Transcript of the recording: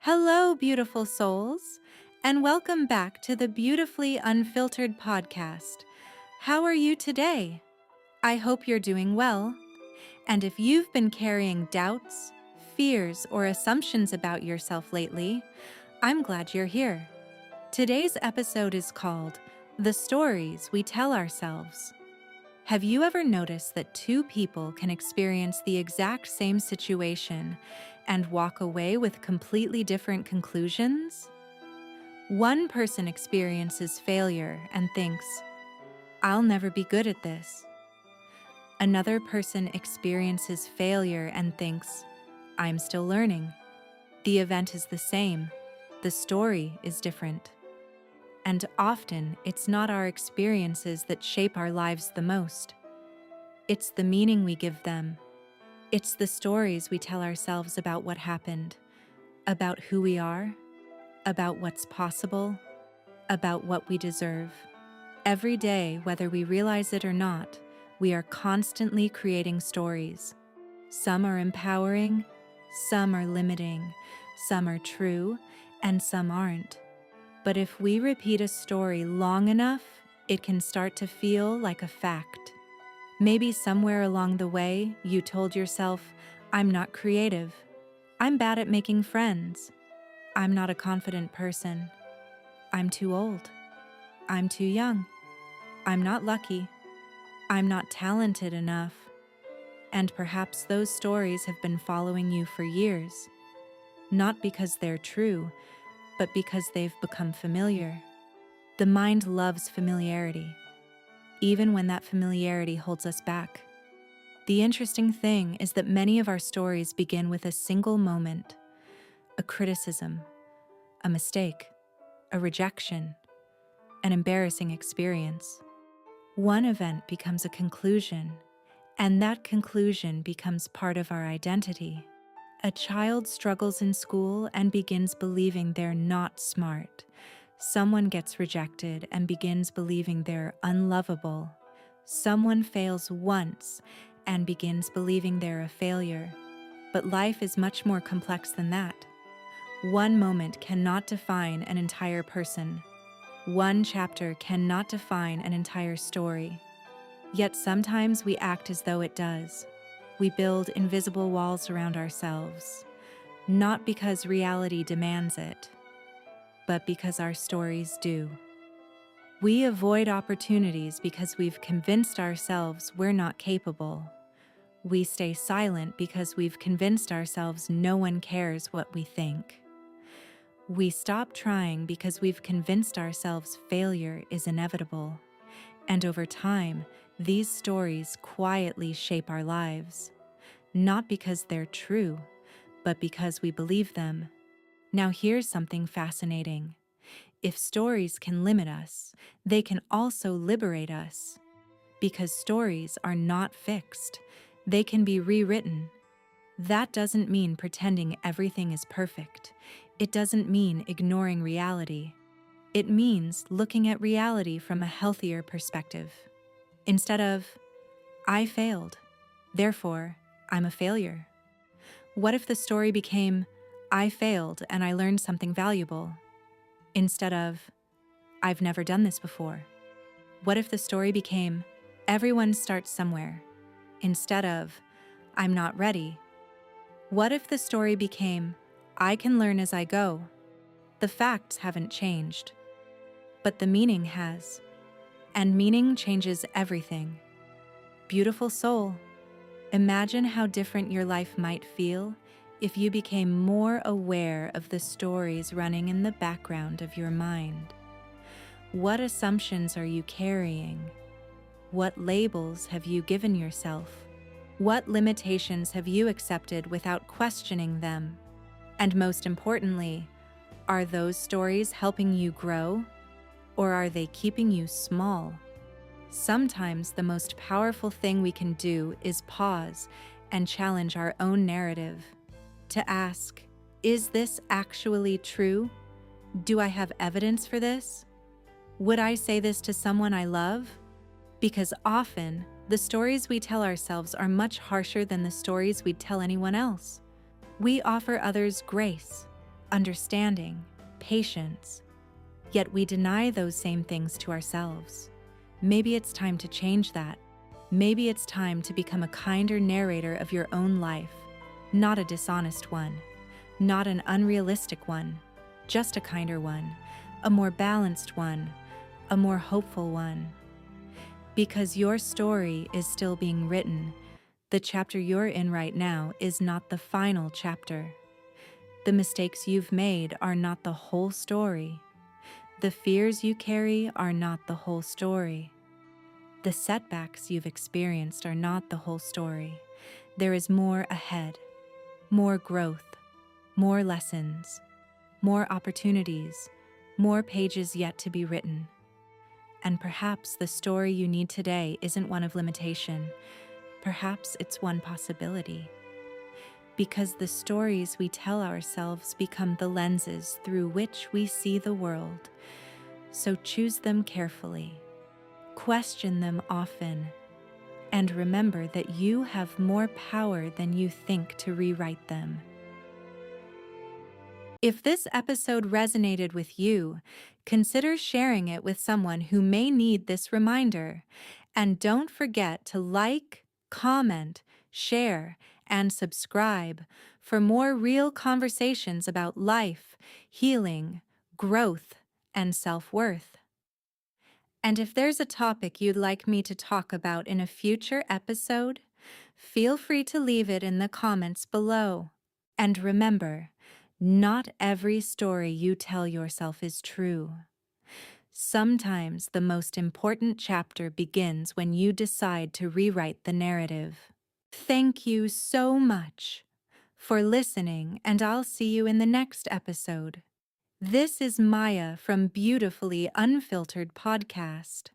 Hello, beautiful souls, and welcome back to the Beautifully Unfiltered Podcast. How are you today? I hope you're doing well. And if you've been carrying doubts, fears, or assumptions about yourself lately, I'm glad you're here. Today's episode is called The Stories We Tell Ourselves. Have you ever noticed that two people can experience the exact same situation and walk away with completely different conclusions? One person experiences failure and thinks, I'll never be good at this. Another person experiences failure and thinks, I'm still learning. The event is the same. The story is different. And often, it's not our experiences that shape our lives the most. It's the meaning we give them. It's the stories we tell ourselves about what happened, about who we are, about what's possible, about what we deserve. Every day, whether we realize it or not, we are constantly creating stories. Some are empowering, some are limiting, some are true, and some aren't. But if we repeat a story long enough, it can start to feel like a fact. Maybe somewhere along the way, you told yourself, I'm not creative. I'm bad at making friends. I'm not a confident person. I'm too old. I'm too young. I'm not lucky. I'm not talented enough. And perhaps those stories have been following you for years, not because they're true, but because they've become familiar. The mind loves familiarity, even when that familiarity holds us back. The interesting thing is that many of our stories begin with a single moment, a criticism, a mistake, a rejection, an embarrassing experience. One event becomes a conclusion, and that conclusion becomes part of our identity. A child struggles in school and begins believing they're not smart. Someone gets rejected and begins believing they're unlovable. Someone fails once and begins believing they're a failure. But life is much more complex than that. One moment cannot define an entire person. One chapter cannot define an entire story. Yet sometimes we act as though it does. We build invisible walls around ourselves, not because reality demands it, but because our stories do. We avoid opportunities because we've convinced ourselves we're not capable. We stay silent because we've convinced ourselves no one cares what we think. We stop trying because we've convinced ourselves failure is inevitable. And over time, these stories quietly shape our lives, not because they're true, but because we believe them. Now here's something fascinating. If stories can limit us, they can also liberate us. Because stories are not fixed, they can be rewritten. That doesn't mean pretending everything is perfect. It doesn't mean ignoring reality. It means looking at reality from a healthier perspective. Instead of, I failed, therefore, I'm a failure. What if the story became, I failed and I learned something valuable? Instead of, I've never done this before. What if the story became, everyone starts somewhere? Instead of, I'm not ready. What if the story became, I can learn as I go? The facts haven't changed, but the meaning has. And meaning changes everything. Beautiful soul, imagine how different your life might feel if you became more aware of the stories running in the background of your mind. What assumptions are you carrying? What labels have you given yourself? What limitations have you accepted without questioning them? And most importantly, are those stories helping you grow? Or are they keeping you small? Sometimes the most powerful thing we can do is pause and challenge our own narrative. To ask, is this actually true? Do I have evidence for this? Would I say this to someone I love? Because often, the stories we tell ourselves are much harsher than the stories we'd tell anyone else. We offer others grace, understanding, patience. Yet we deny those same things to ourselves. Maybe it's time to change that. Maybe it's time to become a kinder narrator of your own life, not a dishonest one, not an unrealistic one, just a kinder one, a more balanced one, a more hopeful one. Because your story is still being written, the chapter you're in right now is not the final chapter. The mistakes you've made are not the whole story. The fears you carry are not the whole story. The setbacks you've experienced are not the whole story. There is more ahead, more growth, more lessons, more opportunities, more pages yet to be written. And perhaps the story you need today isn't one of limitation. Perhaps it's one possibility. Because the stories we tell ourselves become the lenses through which we see the world. So choose them carefully, question them often, and remember that you have more power than you think to rewrite them. If this episode resonated with you, consider sharing it with someone who may need this reminder. And don't forget to like, comment, share, and subscribe for more real conversations about life, healing, growth, and self-worth. And if there's a topic you'd like me to talk about in a future episode, feel free to leave it in the comments below. And remember, not every story you tell yourself is true. Sometimes the most important chapter begins when you decide to rewrite the narrative. Thank you so much for listening, and I'll see you in the next episode. This is Maya from Beautifully Unfiltered Podcast.